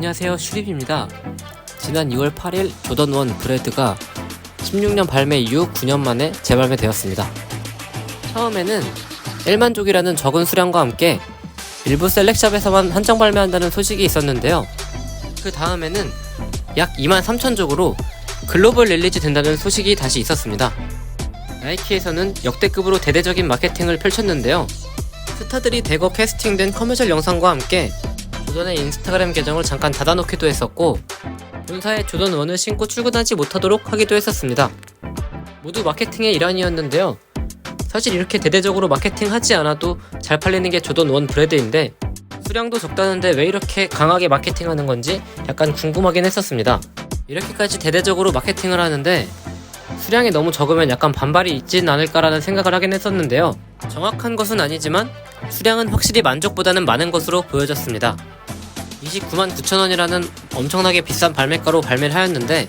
안녕하세요, 슈립입니다. 지난 2월 8일 조던1 브레드가 16년 발매 이후 9년 만에 재발매되었습니다. 처음에는 1만족이라는 적은 수량과 함께 일부 셀렉샵에서만 한정 발매한다는 소식이 있었는데요. 그 다음에는 약 23,000족으로 글로벌 릴리즈 된다는 소식이 다시 있었습니다. 나이키에서는 역대급으로 대대적인 마케팅을 펼쳤는데요. 스타들이 대거 캐스팅된 커머셜 영상과 함께 조던의 인스타그램 계정을 잠깐 닫아놓기도 했었고, 본사에 조던1을 신고 출근하지 못하도록 하기도 했었습니다. 모두 마케팅의 일환이었는데요. 사실 이렇게 대대적으로 마케팅하지 않아도 잘 팔리는 게 조던1 브레드인데, 수량도 적다는데 왜 이렇게 강하게 마케팅하는 건지 약간 궁금하긴 했었습니다. 이렇게까지 대대적으로 마케팅을 하는데 수량이 너무 적으면 약간 반발이 있진 않을까라는 생각을 하긴 했었는데요. 정확한 것은 아니지만 수량은 확실히 만족보다는 많은 것으로 보여졌습니다. 299,000원이라는 엄청나게 비싼 발매가로 발매를 하였는데,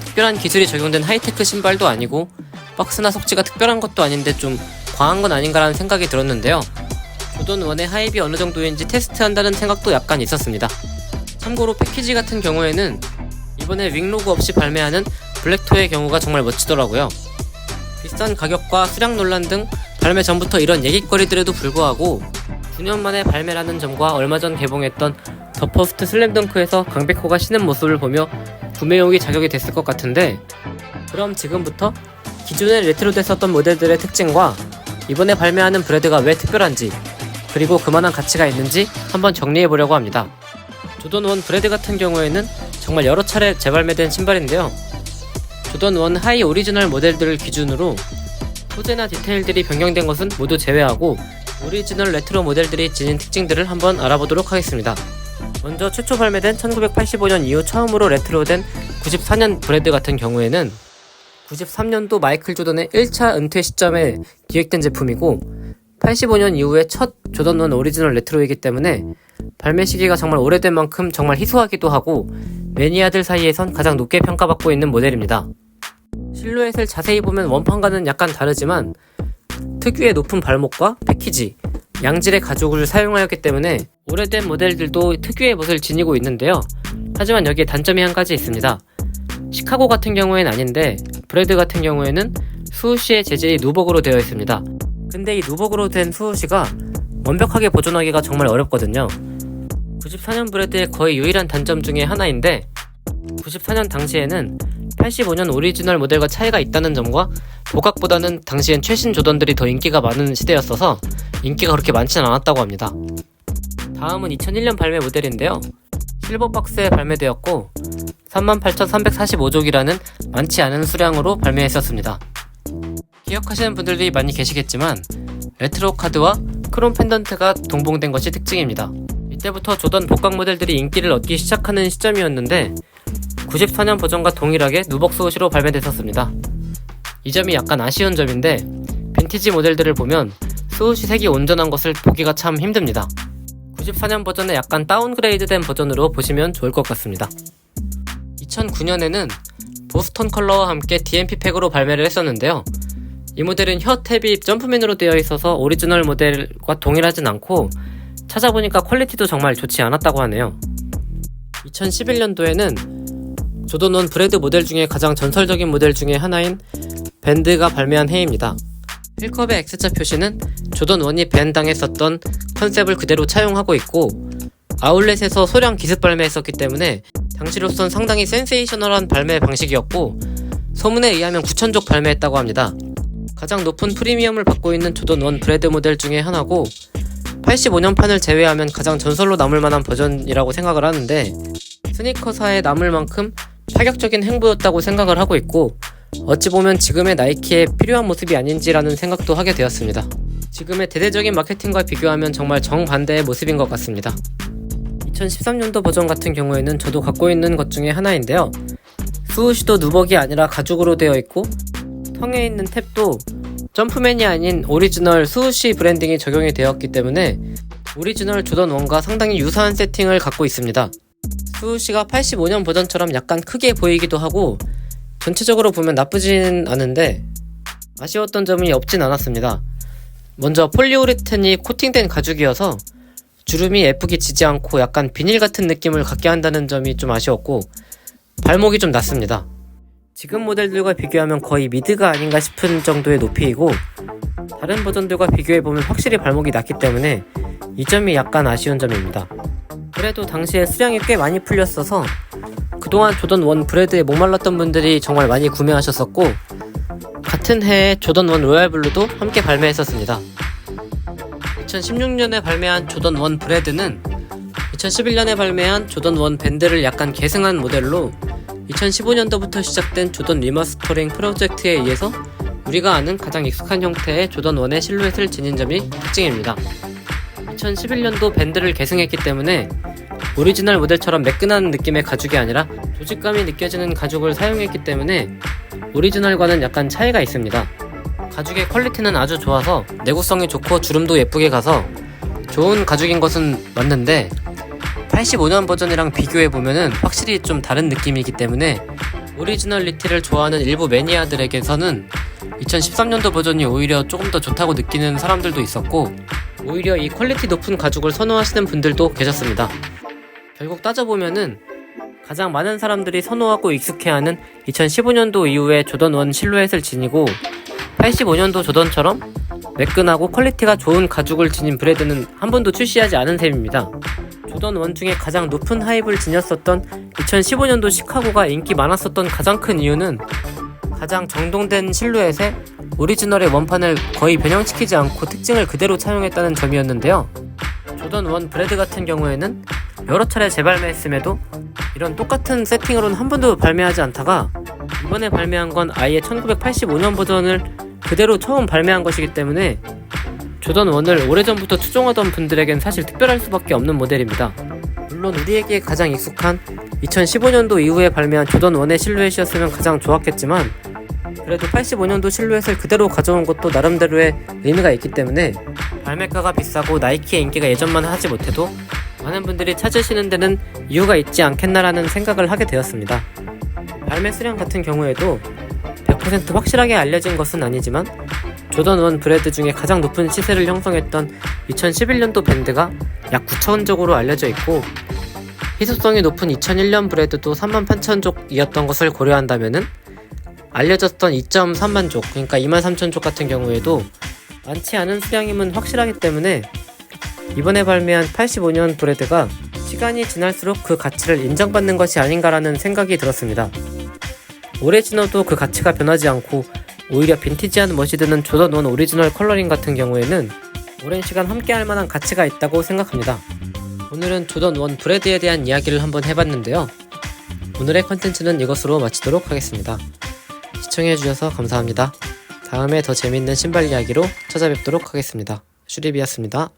특별한 기술이 적용된 하이테크 신발도 아니고 박스나 속지가 특별한 것도 아닌데 좀 과한 건 아닌가라는 생각이 들었는데요. 조던1의 하입이 어느 정도인지 테스트한다는 생각도 약간 있었습니다. 참고로 패키지 같은 경우에는 이번에 윙로고 없이 발매하는 블랙토의 경우가 정말 멋지더라고요. 비싼 가격과 수량 논란 등 발매 전부터 이런 얘기거리들에도 불구하고 9년 만에 발매라는 점과 얼마 전 개봉했던 더 퍼스트 슬램덩크에서 강백호가 신은 모습을 보며 구매용이 자격이 됐을 것 같은데, 그럼 지금부터 기존에 레트로됐었던 모델들의 특징과 이번에 발매하는 브레드가 왜 특별한지, 그리고 그만한 가치가 있는지 한번 정리해보려고 합니다. 조던1 브레드 같은 경우에는 정말 여러 차례 재발매된 신발인데요. 조던1 하이 오리지널 모델들을 기준으로 소재나 디테일들이 변경된 것은 모두 제외하고 오리지널 레트로 모델들이 지닌 특징들을 한번 알아보도록 하겠습니다. 먼저 최초 발매된 1985년 이후 처음으로 레트로된 94년 브레드 같은 경우에는 93년도 마이클 조던의 1차 은퇴 시점에 기획된 제품이고, 85년 이후에 첫 조던1 오리지널 레트로이기 때문에 발매 시기가 정말 오래된 만큼 정말 희소하기도 하고 매니아들 사이에선 가장 높게 평가받고 있는 모델입니다. 실루엣을 자세히 보면 원판과는 약간 다르지만 특유의 높은 발목과 패키지, 양질의 가죽을 사용하였기 때문에 오래된 모델들도 특유의 멋을 지니고 있는데요. 하지만 여기에 단점이 한 가지 있습니다. 시카고 같은 경우에는 아닌데 브레드 같은 경우에는 수호시의 재질이 누벅으로 되어 있습니다. 근데 이 누벅으로 된 수호시가 완벽하게 보존하기가 정말 어렵거든요. 94년 브레드의 거의 유일한 단점 중에 하나인데, 94년 당시에는 85년 오리지널 모델과 차이가 있다는 점과 보각보다는 당시엔 최신 조던들이 더 인기가 많은 시대였어서 인기가 그렇게 많지는 않았다고 합니다. 다음은 2001년 발매 모델인데요. 실버 박스에 발매되었고 38,345족이라는 많지 않은 수량으로 발매했었습니다. 기억하시는 분들이 많이 계시겠지만 레트로 카드와 크롬 펜던트가 동봉된 것이 특징입니다. 이때부터 조던 복각 모델들이 인기를 얻기 시작하는 시점이었는데 94년 버전과 동일하게 누벅 수호시로 발매됐었습니다. 이 점이 약간 아쉬운 점인데 빈티지 모델들을 보면 수호시 색이 온전한 것을 보기가 참 힘듭니다. 94년 버전의 약간 다운그레이드된 버전으로 보시면 좋을 것 같습니다. 2009년에는 보스턴 컬러와 함께 DMP 팩으로 발매를 했었는데요. 이 모델은 혀 탭이 점프맨으로 되어 있어서 오리지널 모델과 동일하진 않고 찾아보니까 퀄리티도 정말 좋지 않았다고 하네요. 2011년도에는 조던1 브레드 모델 중에 가장 전설적인 모델 중에 하나인 밴드가 발매한 해입니다. 힐컵의 X자 표시는 조던1이 밴당했었던 컨셉을 그대로 차용하고 있고, 아울렛에서 소량 기습 발매했었기 때문에 당시로선 상당히 센세이셔널한 발매 방식이었고, 소문에 의하면 9,000족 발매했다고 합니다. 가장 높은 프리미엄을 받고 있는 조던1 브레드 모델 중에 하나고, 85년판을 제외하면 가장 전설로 남을 만한 버전이라고 생각을 하는데, 스니커사에 남을 만큼 파격적인 행보였다고 생각을 하고 있고, 어찌 보면 지금의 나이키에 필요한 모습이 아닌지라는 생각도 하게 되었습니다. 지금의 대대적인 마케팅과 비교하면 정말 정반대의 모습인 것 같습니다. 2013년도 버전 같은 경우에는 저도 갖고 있는 것 중에 하나인데요. 수호시도 누벅이 아니라 가죽으로 되어 있고, 텅에 있는 탭도 점프맨이 아닌 오리지널 수호시 브랜딩이 적용이 되었기 때문에 오리지널 조던1과 상당히 유사한 세팅을 갖고 있습니다. 수호시가 85년 버전처럼 약간 크게 보이기도 하고 전체적으로 보면 나쁘진 않은데 아쉬웠던 점이 없진 않았습니다. 먼저 폴리우레탄이 코팅된 가죽이어서 주름이 예쁘게 지지 않고 약간 비닐 같은 느낌을 갖게 한다는 점이 좀 아쉬웠고, 발목이 좀 낮습니다. 지금 모델들과 비교하면 거의 미드가 아닌가 싶은 정도의 높이이고, 다른 버전들과 비교해보면 확실히 발목이 낮기 때문에 이 점이 약간 아쉬운 점입니다. 그래도 당시에 수량이 꽤 많이 풀렸어서 그동안 조던 1 브레드에 목말랐던 분들이 정말 많이 구매하셨었고, 같은 해에 조던 1 로얄 블루도 함께 발매했었습니다. 2016년에 발매한 조던 1 브레드는 2011년에 발매한 조던 1 밴드를 약간 계승한 모델로 2015년도부터 시작된 조던 리마스터링 프로젝트에 의해서 우리가 아는 가장 익숙한 형태의 조던 1의 실루엣을 지닌 점이 특징입니다. 2011년도 밴드를 계승했기 때문에 오리지널 모델처럼 매끈한 느낌의 가죽이 아니라 조직감이 느껴지는 가죽을 사용했기 때문에 오리지널과는 약간 차이가 있습니다. 가죽의 퀄리티는 아주 좋아서 내구성이 좋고 주름도 예쁘게 가서 좋은 가죽인 것은 맞는데 85년 버전이랑 비교해보면 확실히 좀 다른 느낌이기 때문에 오리지널리티를 좋아하는 일부 매니아들에게서는 2013년도 버전이 오히려 조금 더 좋다고 느끼는 사람들도 있었고, 오히려 이 퀄리티 높은 가죽을 선호하시는 분들도 계셨습니다. 결국 따져보면은 가장 많은 사람들이 선호하고 익숙해하는 2015년도 이후에 조던 1 실루엣을 지니고 85년도 조던처럼 매끈하고 퀄리티가 좋은 가죽을 지닌 브레드는 한 번도 출시하지 않은 셈입니다. 조던 1 중에 가장 높은 하입을 지녔었던 2015년도 시카고가 인기 많았었던 가장 큰 이유는 가장 정돈된 실루엣에 오리지널의 원판을 거의 변형시키지 않고 특징을 그대로 차용했다는 점이었는데요. 조던 1 브레드 같은 경우에는 여러 차례 재발매했음에도 이런 똑같은 세팅으로는 한 번도 발매하지 않다가 이번에 발매한 건 아예 1985년 버전을 그대로 처음 발매한 것이기 때문에 조던 1을 오래전부터 추종하던 분들에겐 사실 특별할 수밖에 없는 모델입니다. 물론 우리에게 가장 익숙한 2015년도 이후에 발매한 조던 1의 실루엣이었으면 가장 좋았겠지만, 그래도 85년도 실루엣을 그대로 가져온 것도 나름대로의 의미가 있기 때문에 발매가가 비싸고 나이키의 인기가 예전만 하지 못해도 많은 분들이 찾으시는 데는 이유가 있지 않겠나라는 생각을 하게 되었습니다. 발매 수량 같은 경우에도 100% 확실하게 알려진 것은 아니지만 조던 1 브레드 중에 가장 높은 시세를 형성했던 2011년도 밴드가 약 9,000족으로 알려져 있고, 희소성이 높은 2001년 브레드도 38,000족이었던 것을 고려한다면은 알려졌던 2.3만 족, 그러니까 23,000족 같은 경우에도 많지 않은 수량임은 확실하기 때문에 이번에 발매한 85년 브레드가 시간이 지날수록 그 가치를 인정받는 것이 아닌가라는 생각이 들었습니다. 오래 지나도 그 가치가 변하지 않고 오히려 빈티지한 멋이 드는 조던 1 오리지널 컬러링 같은 경우에는 오랜 시간 함께 할 만한 가치가 있다고 생각합니다. 오늘은 조던 1 브레드에 대한 이야기를 한번 해봤는데요. 오늘의 컨텐츠는 이것으로 마치도록 하겠습니다. 시청해주셔서 감사합니다. 다음에 더 재밌는 신발 이야기로 찾아뵙도록 하겠습니다. 슈리비였습니다.